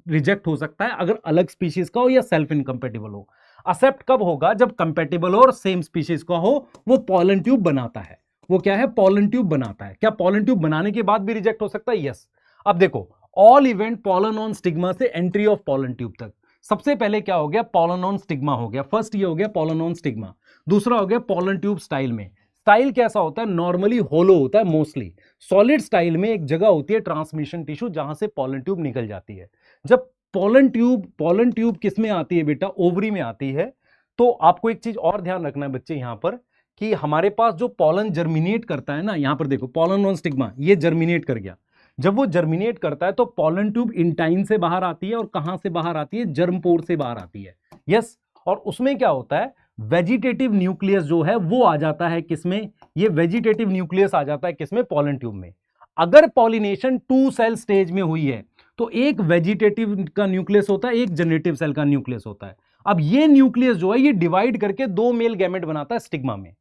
रिजेक्ट हो सकता है अगर अलग स्पीशीज का हो या सेल्फ इनकम्पेटिबल हो। एक्सेप्ट कब होगा, जब कंपेटिबल और सेम स्पीशीज का हो, वो पॉलन ट्यूब बनाता है। वो क्या है, पॉलन ट्यूब बनाता है। क्या पॉलन ट्यूब बनाने के बाद भी रिजेक्ट हो सकता है, यस। अब देखो all event pollen on stigma से एंट्री ऑफ पॉलन ट्यूब तक। सबसे पहले क्या हो गया, पॉलन ऑन स्टिग्मा हो गया, फर्स्ट ये हो गया पॉलन ऑन स्टिग्मा। दूसरा हो गया पॉलन ट्यूब स्टाइल में। स्टाइल कैसा होता है, नॉर्मली होलो होता है मोस्टली। सॉलिड स्टाइल में एक जगह होती है ट्रांसमिशन टिश्यू जहां से पॉलन ट्यूब निकल जाती है। जब पॉलन ट्यूब किस में आती है बेटा, ओवरी में आती है। तो आपको एक चीज और ध्यान रखना है बच्चे यहां पर, कि हमारे पास जो पॉलन जर्मिनेट करता है ना, यहां पर देखो पॉलन ऑन स्टिग्मा ये जर्मिनेट कर गया। जब वो जर्मिनेट करता है तो पॉलन ट्यूब इंटाइन से बाहर आती है, और कहां से बाहर आती है, जर्म पोर से बाहर आती है, यस। और उसमें क्या होता है, वेजिटेटिव न्यूक्लियस जो है वो आ जाता है किसमें, ये वेजिटेटिव न्यूक्लियस आ जाता है किसमें, पॉलन ट्यूब में। अगर पॉलिनेशन 2 सेल स्टेज में हुई है तो एक वेजिटेटिव का न्यूक्लियस होता है, एक जनरेटिव सेल का न्यूक्लियस होता है। अब ये न्यूक्लियस जो है ये डिवाइड करके 2 मेल गैमेट बनाता है स्टिग्मा में।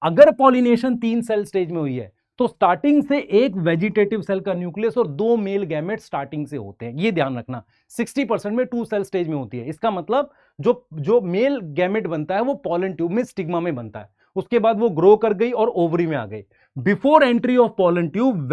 अगर पॉलिनेशन 3 सेल स्टेज में हुई है तो स्टार्टिंग से एक वेजिटेटिव सेल का न्यूक्लियस और 2 मेल गैमेट स्टार्टिंग से होते हैं। ये ध्यान रखना, 60% में 2 सेल स्टेज में होती है। इसका मतलब जो मेल गैमेट बनता है वो पॉलन ट्यूब में, स्टिग्मा में बनता है। उसके बाद वो ग्रो कर गई और ओवरी में आ गई। Before entry of pollen tube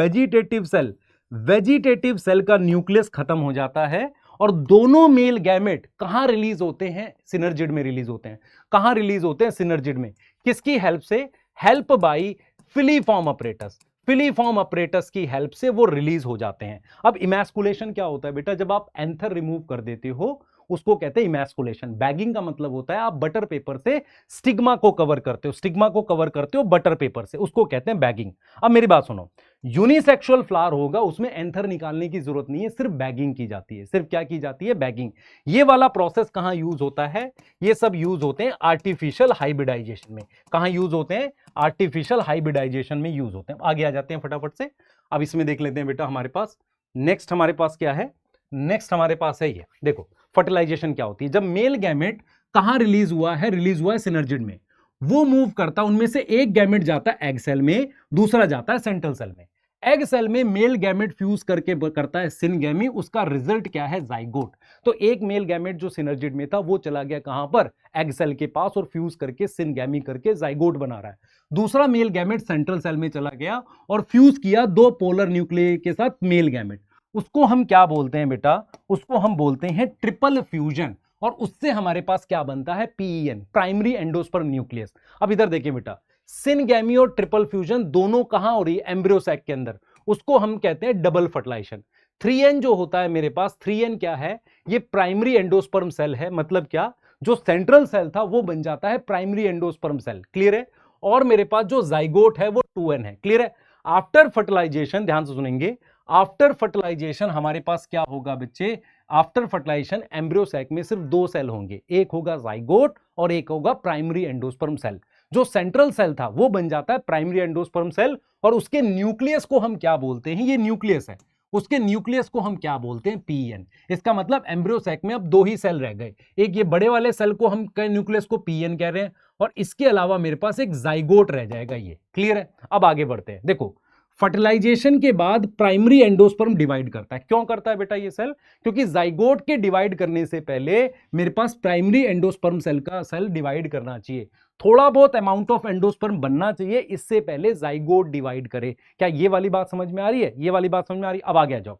vegetative cell का न्यूक्लियस खत्म हो जाता है और दोनों मेल गैमेट कहां रिलीज होते हैं, सिनर्जिड में रिलीज होते हैं। कहां रिलीज होते हैं, सिनर्जिड में। किसकी हेल्प से, help by filiform apparatus. Filiform apparatus की हेल्प से वो रिलीज हो जाते हैं। अब इमैस्कुलेशन क्या होता है बेटा, जब आप एंथर रिमूव कर देते हो उसको कहते हैं इमैस्कुलेशन। बैगिंग का मतलब होता है आप बटर पेपर से स्टिग्मा को कवर करते हो, स्टिग्मा को कवर करते हो बटर पेपर से, उसको कहते हैं बैगिंग। अब मेरी बात सुनो, यूनिसेक्सुअल फ्लावर होगा उसमें एंथर निकालने की जरूरत नहीं है, सिर्फ बैगिंग की जाती है। सिर्फ क्या की जाती है, बैगिंग। ये वाला प्रोसेस कहां यूज होता है, ये सब यूज होते हैं आर्टिफिशियल हाइब्रिडाइजेशन में। कहां यूज होते हैं, आर्टिफिशियल हाइब्रिडाइजेशन में यूज होते हैं। आगे आ जाते हैं फटाफट से। अब इसमें देख लेते हैं बेटा, हमारे पास नेक्स्ट हमारे पास क्या है, नेक्स्ट हमारे पास है ये देखो फर्टिलाइजेशन क्या होती है। जब मेल गैमेट कहां रिलीज हुआ है, रिलीज हुआ है सिनर्जिड में, वो मूव करता है, उनमें से एक गैमेट जाता है एग सेल में, दूसरा जाता है सेंट्रल सेल में। एग सेल में मेल गैमेट फ्यूज करके करता है सिनगैमी, उसका रिजल्ट क्या है, जाइगोट। तो एक मेल गैमेट जो सिनर्जिड में था वो चला गया कहां पर, एग सेल के पास, और फ्यूज करके सिनगैमी करके जाइगोट बना रहा है। दूसरा मेल गैमेट सेंट्रल सेल में चला गया और फ्यूज किया 2 पोलर न्यूक्लियस के साथ मेल गैमेट। उसको हम क्या बोलते हैं बेटा, उसको हम बोलते हैं ट्रिपल फ्यूजन। और उससे हमारे पास क्या बनता है, पीईएन, प्राइमरी एंडोस्पर्म न्यूक्लियस। अब इधर देखिए बेटा, सिनगैमी और ट्रिपल फ्यूजन दोनों कहां हो रही है, एम्ब्रियो सैक के अंदर, उसको हम कहते हैं डबल फर्टिलाइजेशन। 3n जो होता है मेरे पास, 3n क्या है, ये प्राइमरी एंडोस्पर्म सेल है। मतलब क्या, जो सेंट्रल सेल था वो बन जाता है प्राइमरी एंडोस्पर्म सेल, क्लियर है। और मेरे पास जो जाइगोट है वो 2n है, क्लियर है। आफ्टर फर्टिलाइजेशन, ध्यान से सुनेंगे, आफ्टर फर्टिलाइजेशन हमारे पास क्या होगा बच्चे, आफ्टर फर्टिलाइजेशन एम्ब्रियो सैक में सिर्फ 2 सेल होंगे, एक होगा जाइगोट और एक होगा प्राइमरी एंडोस्पर्म सेल। जो सेंट्रल सेल था वो बन जाता है प्राइमरी एंडोस्पर्म सेल, और उसके न्यूक्लियस को हम क्या बोलते हैं, ये न्यूक्लियस है, उसके न्यूक्लियस को हम क्या बोलते हैं, पीएन। इसका मतलब एम्ब्रियो सैक में अब 2 ही सेल रह गए, एक ये बड़े वाले सेल को हम न्यूक्लियस को पीएन कह रहे हैं, और इसके अलावा मेरे पास एक जाइगोट रह जाएगा, ये क्लियर है। अब आगे बढ़ते हैं। देखो, फर्टिलाइजेशन के बाद प्राइमरी एंडोस्पर्म डिवाइड करता है। क्यों करता है बेटा ये सेल, क्योंकि जाइगोट के डिवाइड करने से पहले मेरे पास प्राइमरी एंडोस्पर्म सेल का सेल डिवाइड करना चाहिए, थोड़ा बहुत अमाउंट ऑफ एंडोस्पर्म बनना चाहिए, इससे पहले जाइगोट डिवाइड करे। क्या ये वाली बात समझ में आ रही है, ये वाली बात समझ में आ रही है। अब आगे आ जाओ,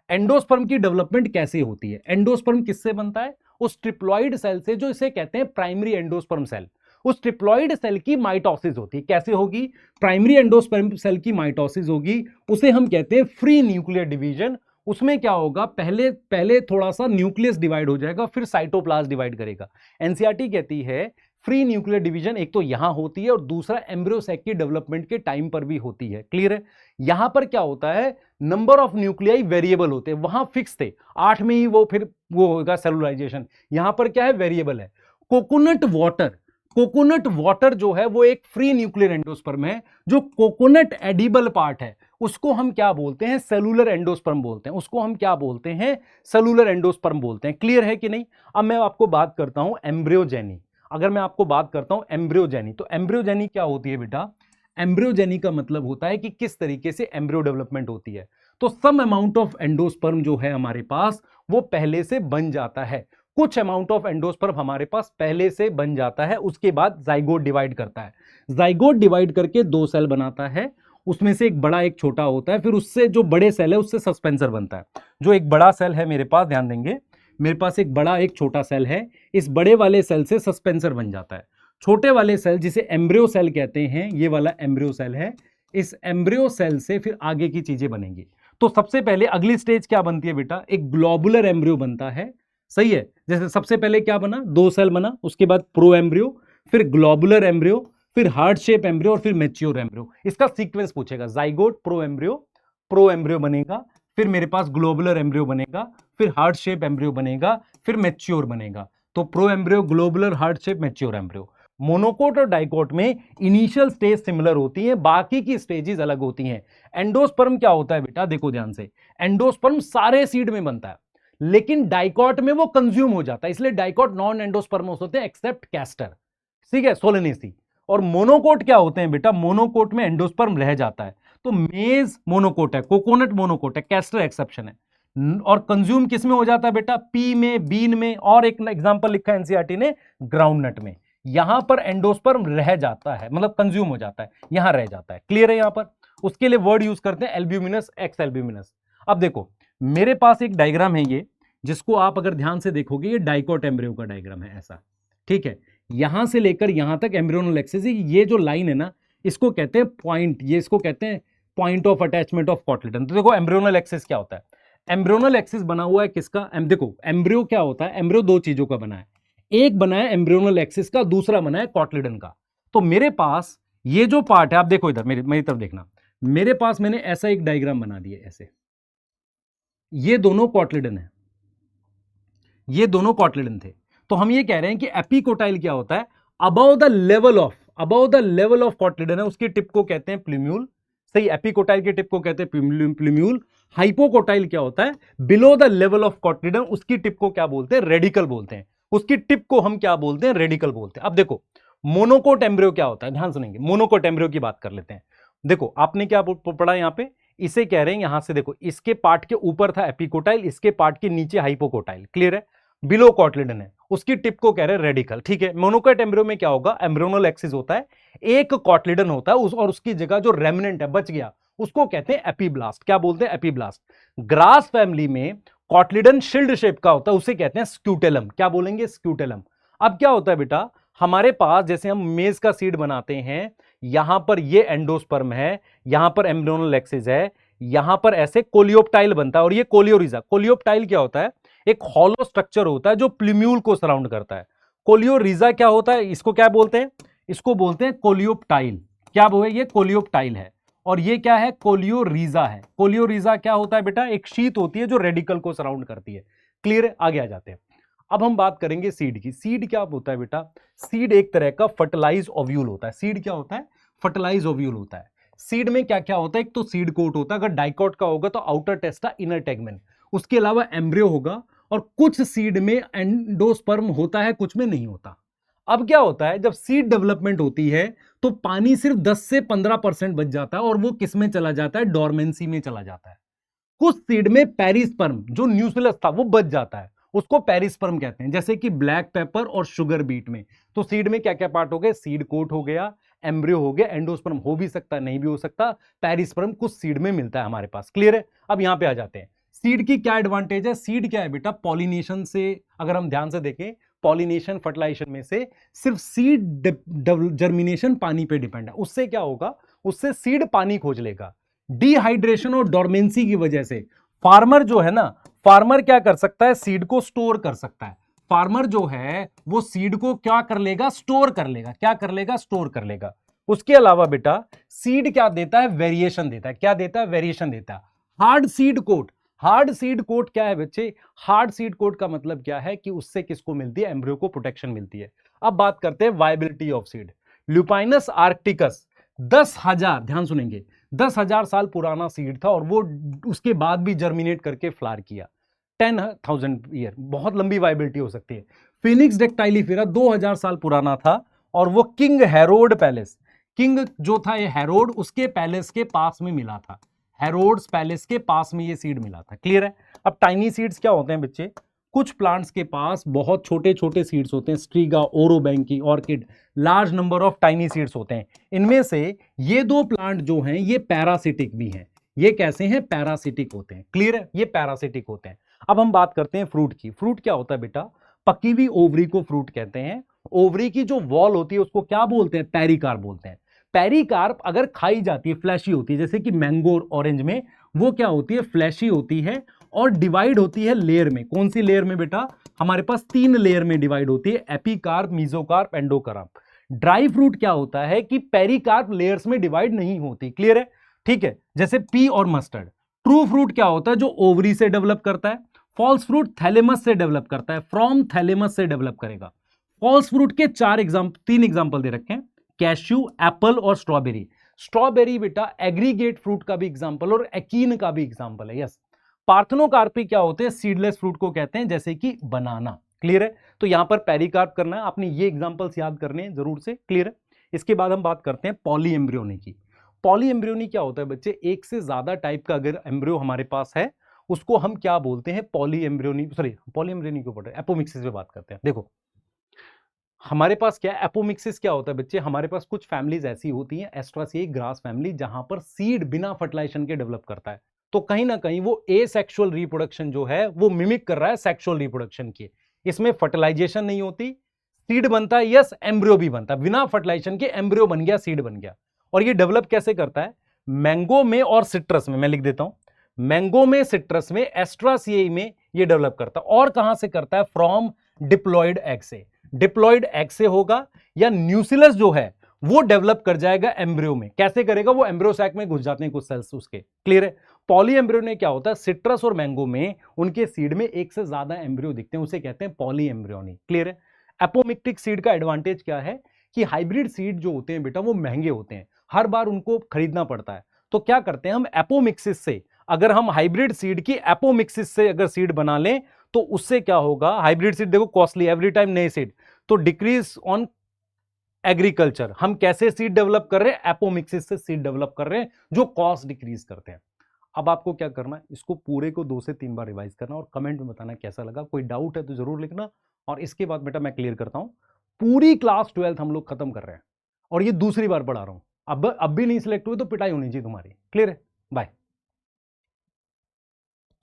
एंडोस्पर्म की डेवलपमेंट कैसे होती है। एंडोस्पर्म किससे बनता है, उस ट्रिप्लॉइड सेल से, जो इसे कहते हैं प्राइमरी एंडोस्पर्म सेल। उस ट्रिप्लॉइड सेल की माइटोसिस होती है। कैसे होगी, प्राइमरी एंडोस्पर्म सेल की माइटोसिस होगी, उसे हम कहते हैं फ्री न्यूक्लियर डिवीजन। उसमें क्या होगा, पहले पहले थोड़ा सा न्यूक्लियस डिवाइड हो जाएगा, फिर साइटोप्लाज्म डिवाइड करेगा। एनसीईआरटी कहती है फ्री न्यूक्लियर डिवीजन एक तो यहां होती है, और दूसरा एम्ब्रियो सैक की डेवलपमेंट के टाइम पर भी होती है, क्लियर है। यहां पर क्या होता है, नंबर ऑफ न्यूक्लियाई वेरिएबल होते हैं, वहां फिक्स थे 8 में ही वो फिर वो होगा सेलुलाइजेशन। यहां पर क्या है, वेरिएबल है। कोकोनट वाटर जो है वो एक फ्री न्यूक्लियर एंडोस्पर्म है। जो कोकोनट एडिबल पार्ट है उसको हम क्या बोलते हैं, सेलुलर एंडोस्पर्म बोलते हैं, उसको हम क्या बोलते हैं, सेलुलर एंडोस्पर्म बोलते हैं, क्लियर है कि नहीं। अब मैं आपको बात करता हूं एम्ब्रियोजेनी। अगर मैं आपको बात करता हूं एम्ब्रियोजेनी, तो एम्ब्रियोजेनी क्या होती है बेटा, एम्ब्रियोजेनी का मतलब होता है कि किस तरीके से एम्ब्रियो डेवलपमेंट होती है। तो सम अमाउंट ऑफ एंडोस्पर्म जो है हमारे पास वो पहले से बन जाता है, कुछ अमाउंट ऑफ एंडोस्पर्म हमारे पास पहले से बन जाता है, उसके बाद जाइगोट डिवाइड करता है। जाइगोट डिवाइड करके 2 सेल बनाता है, उसमें से एक बड़ा एक छोटा होता है, फिर उससे जो बड़े सेल है उससे सस्पेंसर बनता है। जो एक बड़ा सेल है मेरे पास, ध्यान देंगे, मेरे पास एक बड़ा एक छोटा सेल है, इस बड़े वाले सेल से सस्पेंसर बन जाता है। छोटे वाले सेल जिसे एम्ब्रियो सेल कहते हैं, ये वाला एम्ब्रियो सेल है, इस एम्ब्रियो सेल से फिर आगे की चीजें बनेंगी। तो सबसे पहले अगली स्टेज क्या बनती है बेटा, एक ग्लोबुलर एम्ब्रियो बनता है, सही है। जैसे सबसे पहले क्या बना, 2 सेल बना, उसके बाद प्रो एम्ब्रियो, फिर ग्लोबुलर एम्ब्रियो, फिर हार्ट शेप एम्ब्रियो, और फिर मैच्योर एम्ब्रियो। इसका सीक्वेंस पूछेगा, जाइगोट प्रो एम्ब्रियो बनेगा, फिर मेरे पास ग्लोबुलर एम्ब्रियो बनेगा, फिर हार्ट शेप एम्ब्रियो बनेगा, फिर मैच्योर बनेगा। तो pro embryo, globular, heart shape, mature embryo. Monocot और डाइकोट में इनिशियल स्टेज सिमिलर होती है, बाकी की स्टेजेस अलग होती हैं। एंडोस्पर्म क्या होता है बेटा, देखो ध्यान से, एंडोस्पर्म सारे सीड में बनता है, लेकिन डाइकोट में वो कंज्यूम हो जाता है, इसलिए डाइकोट नॉन एंडोस्पर्मोस होते हैं एक्सेप्ट कैस्टर, ठीक है, सोलेनेसी। और मोनोकोट क्या होते हैं बेटा, मोनोकोट में एंडोस्पर्म रह जाता है। तो मेज मोनोकोट है, कोकोनट मोनोकोट है, कैस्टर एक्सेप्शन है। और कंज्यूम किस में हो जाता है बेटा, पी में, बीन में, और एक एग्जांपल लिखा है एनसीईआरटी ने, ग्राउंडनट में। यहां पर एंडोस्पर्म रह जाता है, मतलब कंज्यूम हो जाता है, यहां रह जाता है, क्लियर है। यहां पर उसके लिए वर्ड यूज करते हैं एल्ब्यूमिनस, एक्स एल्ब्यूमिनस। अब देखो मेरे पास एक डायग्राम है ये, जिसको आप अगर ध्यान से देखोगे, ये डाइकोट एम्ब्रियो का डायग्राम है ऐसा, ठीक है। यहां से लेकर यहां तक एम्ब्रियोनल एक्सिस, ये जो लाइन है ना, इसको कहते हैं पॉइंट, ये इसको कहते हैं point of attachment of cotyledon. तो देखो एम्ब्रियोनल एक्सिस क्या होता है, एम्ब्रियोनल एक्सिस बना हुआ है किसका, देखो एम्ब्रियो क्या होता है, एम्ब्रियो 2 चीजों का बना है, एक बना है एम्ब्रियोनल एक्सिस का, दूसरा बना है कॉटलिडन का। तो मेरे पास ये जो पार्ट है, आप देखो इधर मेरी तरफ देखना, मेरे पास मैंने ऐसा एक डायग्राम बना दिया ऐसे, ये दोनों कॉटलिडन है, ये दोनों कॉटलिडन थे। तो हम ये कह रहे हैं कि एपिकोटाइल क्या होता है, above the level of cotyledon है, उसकी टिप को कहते हैं प्लूम्यूल, सही। एपिकोटाइल के टिप को कहते हैं प्लूम्यूल। हाइपोकोटाइल क्या होता है, below the level of cotyledon, उसकी टिप को क्या बोलते हैं, रेडिकल बोलते हैं, उसकी टिप को हम क्या बोलते हैं, रेडिकल बोलते हैं। अब देखो मोनोकोट एम्ब्रियो क्या होता है, ध्यान सुनेंगे, मोनोकोट एम्ब्रियो की बात कर लेते हैं। देखो आपने क्या पढ़ा यहां पे, इसे कह रहे हैं, यहां से देखो, इसके पार्ट के ऊपर था एपिकोटाइल, इसके पार्ट के नीचे हाइपोकोटाइल, क्लियर है, बिलो कॉटलिडन है, उसकी टिप को कह रहे हैं रेडिकल, ठीक है। मोनोकोट एम्ब्रियो में क्या होगा, एम्ब्रियोनल एक्सिस होता है, एक कॉटलिडन होता है, और उसकी जगह जो रेमिनेंट है, बच गया, उसको कहते हैं एपीब्लास्ट। क्या बोलते हैं, एपीब्लास्ट। ग्रास फैमिली में कॉटलिडन शिल्ड शेप का होता है, उसे कहते हैं स्क्यूटेलम। क्या बोलेंगे, स्क्यूटेलम। अब क्या होता है बेटा, हमारे पास जैसे हम मेज का सीड बनाते हैं, यहां पर ये एंडोस्पर्म है, यहां पर एम्ब्रियोनल एक्सिस है, यहां पर ऐसे कोलियोप्टाइल बनता है और ये कोलियोरिजा। कोलियोप्टाइल क्या होता है? एक हॉलो स्ट्रक्चर होता है जो प्ल्यूम्यूल को सराउंड करता है। कोलियोरिजा क्या होता है? इसको क्या बोलते हैं? इसको बोलते हैं कोलियोप्टाइल। क्या वो है? ये कोलियोप्टाइल है। और ये क्या है? कोलियोरिजा है। कोलियोरिजा क्या होता है बेटा? एक शीट होती है जो रेडिकल को सराउंड करती है। क्लियर है? आगे आ जाते हैं। अब हम बात करेंगे सीड की। सीड क्या होता है बेटा? सीड एक तरह का फर्टिलाइज ओव्यूल होता है। सीड क्या होता है? फर्टिलाइज ओव्यूल होता है। सीड में क्या क्या होता है? एक तो सीड कोट होता है, अगर डाइकोट का होगा तो आउटर टेस्टा, इनर टेगमेन। उसके अलावा एम्ब्रियो होगा और कुछ सीड में एंडोस्पर्म होता है, कुछ में नहीं होता। अब क्या होता है? जब सीड डेवलपमेंट होती है तो पानी सिर्फ 10 से 15% बच जाता है और वो किस में चला जाता है? डोरमेंसी में चला जाता है। कुछ सीड में पेरिस्पर्म जो न्यूक्लियस था वो बच जाता है, उसको पेरिस्पर्म कहते हैं। जैसे कि ब्लैक पेपर और शुगर बीट में। तो सीड में क्या क्या पार्ट हो गए? सीड कोट हो गया, एम्ब्रियो हो गया, एंडोस्पर्म हो भी सकता है, नहीं भी हो सकता, पेरिस्पर्म कुछ सीड में मिलता है हमारे पास। क्लियर है? अब यहां पे आ जाते हैं। सीड की क्या एडवांटेज है? सीड क्या है बेटा? पॉलिनेशन से, अगर हम ध्यान से देखें, पॉलिनेशन फर्टिलाइजेशन में से सिर्फ सीड जर्मिनेशन पानी पे डिपेंड है। उससे क्या होगा? उससे सीड पानी खोज लेगा। डिहाइड्रेशन और डोरमेंसी की वजह से फार्मर जो है ना, फार्मर क्या कर सकता है? सीड को स्टोर कर सकता है। फार्मर जो है वो सीड को क्या कर लेगा? स्टोर कर लेगा। क्या कर लेगा? स्टोर कर लेगा। उसके अलावा बेटा सीड क्या देता है? वेरिएशन देता है। क्या देता है? वेरिएशन देता है। Hard seed coat. Hard seed coat क्या है बच्चे? हार्ड सीड कोट का मतलब क्या है कि उससे किसको मिलती है? एम्ब्रियो को प्रोटेक्शन मिलती है। अब बात करते हैं वायबिलिटी ऑफ सीड। ल्यूपाइनस आर्क्टिकस 10,000, ध्यान सुनेंगे, 10,000 साल पुराना सीड था और वो उसके बाद भी जर्मिनेट करके फ्लावर किया। 10,000 ईयर, बहुत लंबी वायबिलिटी हो सकती है। फिनिक्स डेक्टाइलिफेरा 2000 साल पुराना था और वो किंग हेरोड पैलेस, किंग जो था ये हेरोड, उसके पैलेस के पास में मिला था। हेरोड्स पैलेस के पास में ये सीड मिला था। क्लियर है? अब टाइनी सीड्स क्या होते हैं बच्चे? कुछ प्लांट्स के पास बहुत छोटे छोटे सीड्स होते हैं, striga, orobanche, orchid, large number of tiny seeds होते हैं। इनमें से ये दो प्लांट जो हैं ये पैरासिटिक भी हैं। ये कैसे हैं? पैरासिटिक होते हैं। क्लियर है? ये पैरासिटिक होते हैं। अब हम बात करते हैं फ्रूट की। फ्रूट क्या होता है बेटा? पकी हुई ओवरी को फ्रूट कहते हैं। ओवरी की जो वॉल होती है उसको क्या बोलते हैं? पेरिकार्प बोलते हैं। पेरिकार्प अगर खाई जाती है, फ्लैशी होती है, जैसे कि मैंगो और ऑरेंज में, वो क्या होती है? फ्लैशी होती है और डिवाइड होती है लेयर में। कौन सी लेयर में बेटा? हमारे पास 3 लेयर में डिवाइड होती है, epicarp, mesocarp, endocarp. Dry fruit क्या होता है कि पेरिकार्प लेयर्स में डिवाइड नहीं होती। क्लियर है? ठीक है, जैसे पी और मस्टर्ड। ट्रू फ्रूट क्या होता है? जो ओवरी से डेवलप करता है। फॉल्स फ्रूट थैलेमस से डेवलप करता है, फ्रॉम थैलेमस से डेवलप करेगा। फॉल्स फ्रूट के 3 एग्जांपल दे रखे हैं, कैश्यू, एप्पल और स्ट्रॉबेरी। स्ट्रॉबेरी बेटा एग्रीगेट फ्रूट का भी एग्जांपल और एकीन का भी एग्जांपल है। यस। पार्थेनोकार्पी क्या होते हैं? सीडलेस फ्रूट को कहते हैं, जैसे कि बनाना। क्लियर है? तो यहां पर पेरिकार्प करना है आपने, ये एग्जांपल्स याद करने हैं जरूर से। क्लियर है? इसके बाद हम बात करते हैं पॉलीएम्ब्रियोनी की। पॉलीएम्ब्रियोनी क्या होता है बच्चे? एक से ज्यादा टाइप का अगर एम्ब्रियो हमारे पास है उसको हम क्या बोलते हैं? पॉलीएम्ब्रियोनी, सॉरी पॉलीएम्ब्रियोनी को बोलते हैं, एपोमिक्सिस पे बात करते हैं। देखो हमारे पास क्या है? एपोमिक्सिस क्या होता है बच्चे? हमारे पास कुछ फैमिलीज ऐसी होती हैं, एस्ट्रासिएई ग्रास फैमिली, जहां पर सीड बिना फर्टिलाइजेशन के डेवलप करता है। तो कहीं ना कहीं वो एसेक्सुअल रिप्रोडक्शन जो है वो मिमिक कर रहा है सेक्सुअल रिप्रोडक्शन की। इसमें फर्टिलाइजेशन नहीं होती, सीड बनता है, यस, एम्ब्रियो भी बनता है। बिना फर्टिलाइजेशन के एम्ब्रियो बन गया, सीड बन गया। और ये डेवलप कैसे करता है? मैंगो में और सिट्रस में, मैं लिख देता हूं, मैंगो में, सिट्रस में, एस्ट्रासिएई में ये डेवलप करता है। और कहां से करता है? फ्रॉम डिप्लॉयड एग से। डिप्लॉयड एग से होगा, या न्यूसिलस जो है वो डेवलप कर जाएगा एम्ब्रियो में। कैसे करेगा? वो एम्ब्रियो सैक में घुस जाते हैं कुछ सेल्स उसके। क्लियर है? पॉलीएम्ब्रियो ने क्या होता है? सिट्रस और मैंगो में उनके सीड में एक से ज्यादा एम्ब्रियो दिखते हैं, उसे कहते हैं पॉलीएम्ब्रियोनी। क्लियर है? एपोमिक्टिक सीड का एडवांटेज क्या है कि हाइब्रिड सीड जो होते हैं बेटा वो महंगे होते हैं, हर बार उनको खरीदना पड़ता है। तो क्या करते हैं हम? एपोमिक्सिस से, अगर हम हाइब्रिड सीड की एपोमिक्सिस से अगर सीड बना लें तो उससे क्या होगा? हाइब्रिड सीड देखो कॉस्टली, एवरी टाइम नए सीड, तो डिक्रीज ऑन एग्रीकल्चर। हम कैसे सीड डेवलप कर रहे हैं? एपोमिक्सिस से सीड डेवलप कर रहे हैं, जो कॉस्ट डिक्रीज करते हैं। अब आपको क्या करना है? इसको पूरे को 2 से 3 बार रिवाइज करना और कमेंट में बताना कैसा लगा। कोई डाउट है तो जरूर लिखना। और इसके बाद बेटा मैं क्लियर करता हूं, पूरी क्लास 12th हम लोग खत्म कर रहे हैं और ये दूसरी बार पढ़ा रहा हूं। अब भी नहीं सिलेक्ट हुए तो पिटाई होनी चाहिए तुम्हारी। क्लियर है? बाय।